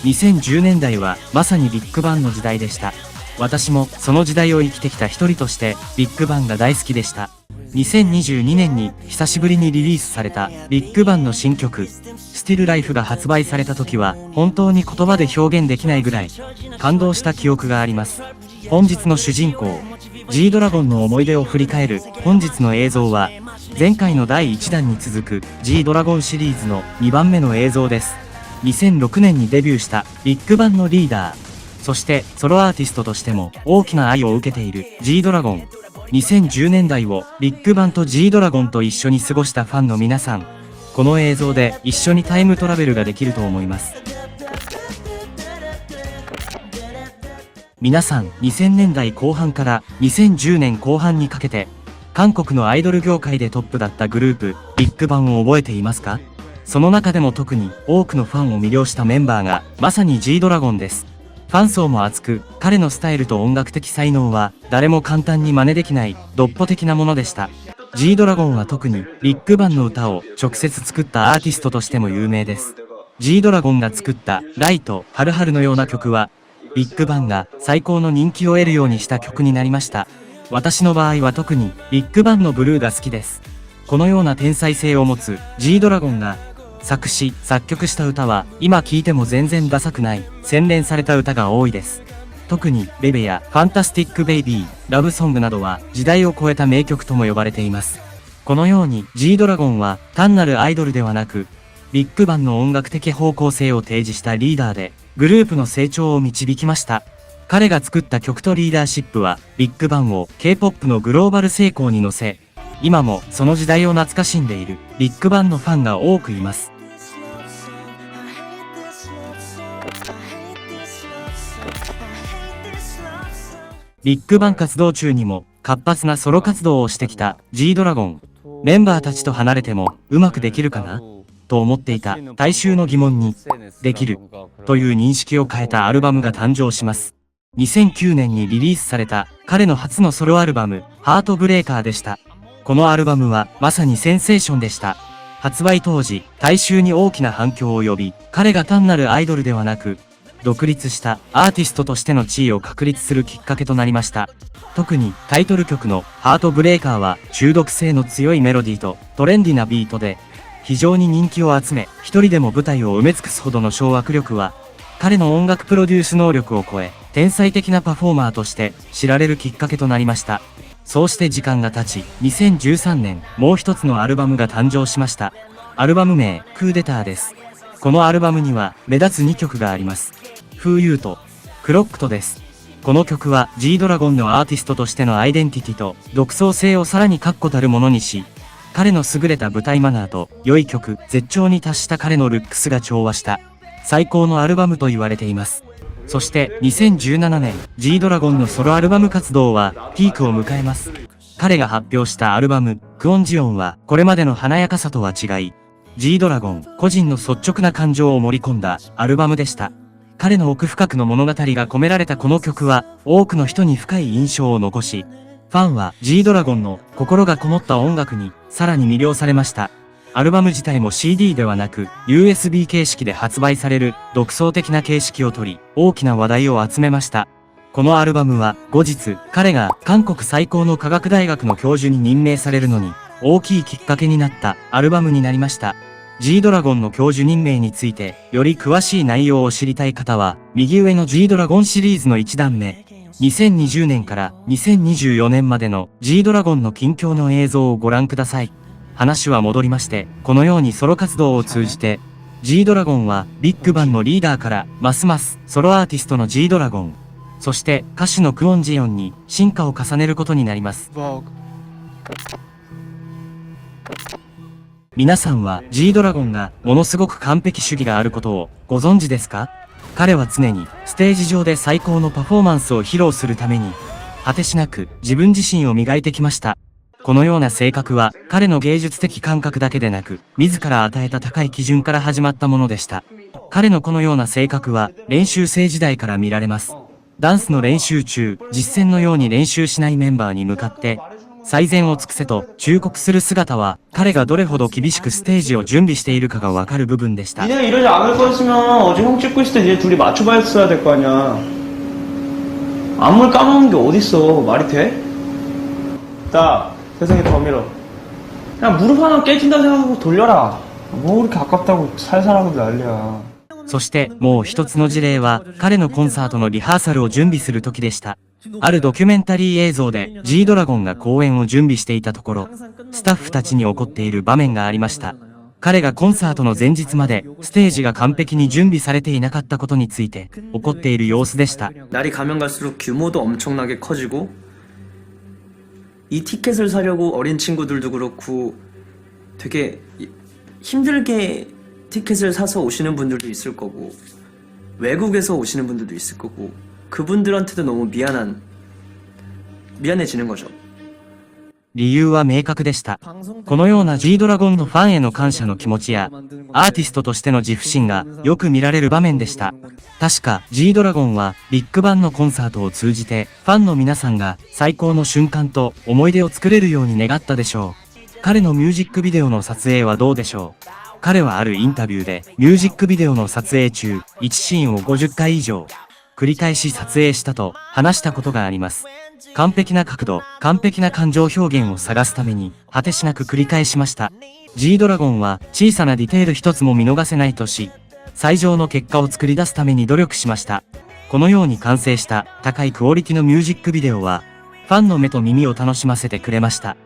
2010年代はまさにビッグバンの時代でした。私もその時代を生きてきた一人としてビッグバンが大好きでした。2022年に久しぶりにリリースされたビッグバンの新曲Still Lifeが発売された時は本当に言葉で表現できないぐらい感動した記憶があります。本日の主人公 G ドラゴンの思い出を振り返る本日の映像は前回の第1弾に続く G ドラゴンシリーズの2番目の映像です。2006年にデビューしたビッグバンのリーダー、そしてソロアーティストとしても大きな愛を受けている G ドラゴン。2010年代をビッグバンと G ドラゴンと一緒に過ごしたファンの皆さん、この映像で一緒にタイムトラベルができると思います。皆さん2000年代後半から2010年後半にかけて韓国のアイドル業界でトップだったグループビッグバンを覚えていますか？その中でも特に多くのファンを魅了したメンバーがまさに G ドラゴンです。ファン層も厚く、彼のスタイルと音楽的才能は誰も簡単に真似できない独歩的なものでした。G ドラゴンは特にビッグバンの歌を直接作ったアーティストとしても有名です。G ドラゴンが作ったライト、ハルハルのような曲はビッグバンが最高の人気を得るようにした曲になりました。私の場合は特にビッグバンのブルーが好きです。このような天才性を持つ G ドラゴンが作詞・作曲した歌は今聴いても全然ダサくない洗練された歌が多いです。特にベベやファンタスティックベイビー、ラブソングなどは時代を超えた名曲とも呼ばれています。このように G ドラゴンは単なるアイドルではなくビッグバンの音楽的方向性を提示したリーダーでグループの成長を導きました。彼が作った曲とリーダーシップはビッグバンを K-POP のグローバル成功に乗せ、今もその時代を懐かしんでいるビッグバンのファンが多くいます。ビッグバン活動中にも活発なソロ活動をしてきた G ドラゴン。メンバーたちと離れてもうまくできるかなと思っていた大衆の疑問にできるという認識を変えたアルバムが誕生します。2009年にリリースされた彼の初のソロアルバムハートブレーカーでした。このアルバムはまさにセンセーションでした。発売当時大衆に大きな反響を呼び、彼が単なるアイドルではなく独立したアーティストとしての地位を確立するきっかけとなりました。特にタイトル曲のハートブレーカーは中毒性の強いメロディーとトレンディなビートで非常に人気を集め、一人でも舞台を埋め尽くすほどの掌握力は彼の音楽プロデュース能力を超え、天才的なパフォーマーとして知られるきっかけとなりました。そうして時間が経ち、2013年もう一つのアルバムが誕生しました。アルバム名クーデターです。このアルバムには目立つ2曲があります。フーユーとクロックトです。この曲は G ドラゴンのアーティストとしてのアイデンティティと独創性をさらに確固たるものにし、彼の優れた舞台マナーと良い曲、絶頂に達した彼のルックスが調和した最高のアルバムと言われています。そして2017年 G ドラゴンのソロアルバム活動はピークを迎えます。彼が発表したアルバムクオンジオンはこれまでの華やかさとは違い、G ドラゴン個人の率直な感情を盛り込んだアルバムでした。彼の奥深くの物語が込められたこの曲は多くの人に深い印象を残し、ファンは G ドラゴンの心がこもった音楽にさらに魅了されました。アルバム自体も CD ではなく USB 形式で発売される独創的な形式をとり、大きな話題を集めました。このアルバムは後日彼が韓国最高の科学大学の教授に任命されるのに大きいきっかけになったアルバムになりました。G ドラゴンの教授任命についてより詳しい内容を知りたい方は右上の G ドラゴンシリーズの1段目、2020年から2024年までの G ドラゴンの近況の映像をご覧ください。話は戻りまして、このようにソロ活動を通じて G ドラゴンはビッグバンのリーダーからますますソロアーティストの G ドラゴン、そして歌手のクオンジヨンに進化を重ねることになります。皆さんは G ドラゴンがものすごく完璧主義があることをご存知ですか？彼は常にステージ上で最高のパフォーマンスを披露するために果てしなく自分自身を磨いてきました。このような性格は彼の芸術的感覚だけでなく自ら与えた高い基準から始まったものでした。彼のこのような性格は練習生時代から見られます。ダンスの練習中、実践のように練習しないメンバーに向かって最善を尽くせと忠告する姿は、彼がどれほど厳しくステージを準備しているかがわかる部分でした。 니네가 이러지 않을 거였으면 어제 형 찍고 있을 때 니네 둘이 맞춰봤어야 될 거 아니야. 안무를 까먹는 게 어딨어. 말이 돼? 자, 세상에 더 밀어. 그냥 무릎 하나 깨진다 생각하고 돌려라. 뭐 그렇게 아깝다고 살살하고 난리야. そしてもう一つの事例は、彼のコンサートのリハーサルを準備する時でした。あるドキュメンタリー映像で G ドラゴンが公演を準備していたところ、スタッフたちに起こっている場面がありました。彼がコンサートの前日までステージが完璧に準備されていなかったことについて怒っている様子でした。 날이 가면 갈수록 규모도 엄청나게 커지고 이 티켓을 사려고 어린 친구들도 그렇고 되게 힘들게 티켓을 사서 오시는 분들도 있을 거고 외국에서 오시는 분들도 있을 거고 그분들한테도 너무 미안해지는 거죠. 理由は明確でした。このような G ドラゴンのファンへの感謝の気持ちや、アーティストとしての自負心がよく見られる場面でした。確か G ドラゴンはビッグバンのコンサートを通じて、ファンの皆さんが最高の瞬間と思い出を作れるように願ったでしょう。彼のミュージックビデオの撮影はどうでしょう。彼はあるインタビューで、ミュージックビデオの撮影中、1シーンを50回以上、繰り返し撮影したと話したことがあります。完璧な角度、完璧な感情表現を探すために、果てしなく繰り返しました。G ドラゴンは小さなディテール一つも見逃せないとし、最上の結果を作り出すために努力しました。このように完成した高いクオリティのミュージックビデオは、ファンの目と耳を楽しませてくれました。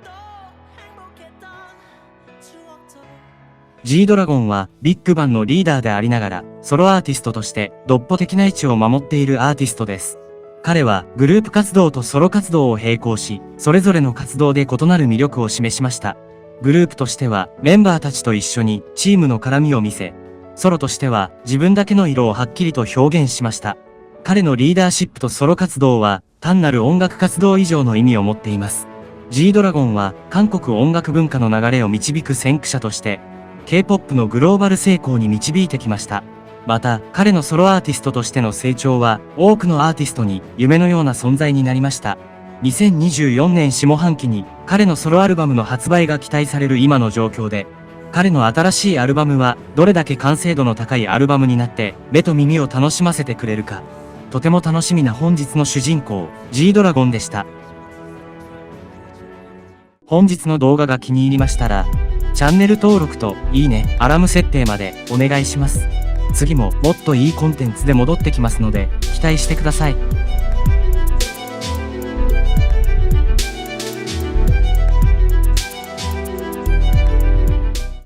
G ドラゴンはビッグバンのリーダーでありながら、ソロアーティストとして独歩的な位置を守っているアーティストです。彼はグループ活動とソロ活動を並行し、それぞれの活動で異なる魅力を示しました。グループとしてはメンバーたちと一緒にチームの絡みを見せ、ソロとしては自分だけの色をはっきりと表現しました。彼のリーダーシップとソロ活動は単なる音楽活動以上の意味を持っています。G ドラゴンは韓国音楽文化の流れを導く先駆者として、K-POP のグローバル成功に導いてきました。また、彼のソロアーティストとしての成長は、多くのアーティストに夢のような存在になりました。2024年下半期に、彼のソロアルバムの発売が期待される今の状況で、彼の新しいアルバムは、どれだけ完成度の高いアルバムになって、目と耳を楽しませてくれるか、とても楽しみな本日の主人公、G ドラゴンでした。本日の動画が気に入りましたら、チャンネル登録といいね、アラーム設定までお願いします。次ももっといいコンテンツで戻ってきますので、期待してください。